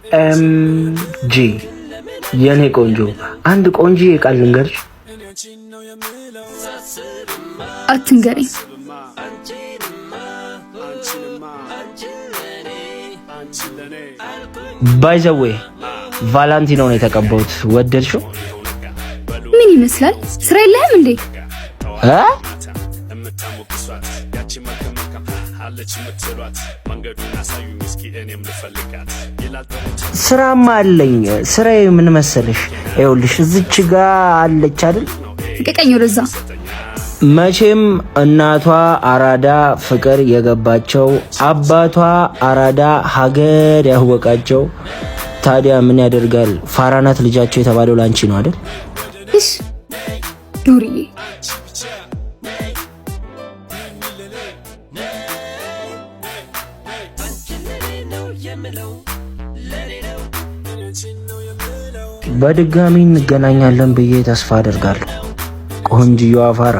OMG የኔ ቆንጆ አንድ ቆንጆ ቃል ልንገርሽ። አትንገረኝ። ባይ ዘ ዌይ ቫላንቲኖ ነው የተቀባሁት። ወደድሽው? ምን ይመስላል? ስራ የለህም እንዴ? ስራማ አለኝ። ስራዬ ምን መሰለሽ? ይኸውልሽ እዚች ጋር አለች አይደል? ቀቀኝ ወደዛ። መቼም እናቷ አራዳ ፍቅር የገባቸው አባቷ አራዳ ሀገር ያወቃቸው። ታዲያ ምን ያደርጋል ፋራናት ልጃቸው የተባለው ላንቺ ነው አይደል? እሺ ዱርዬ። በድጋሚ እንገናኛለን ብዬ ተስፋ አደርጋለሁ። ቆንጅየዋ ፋራ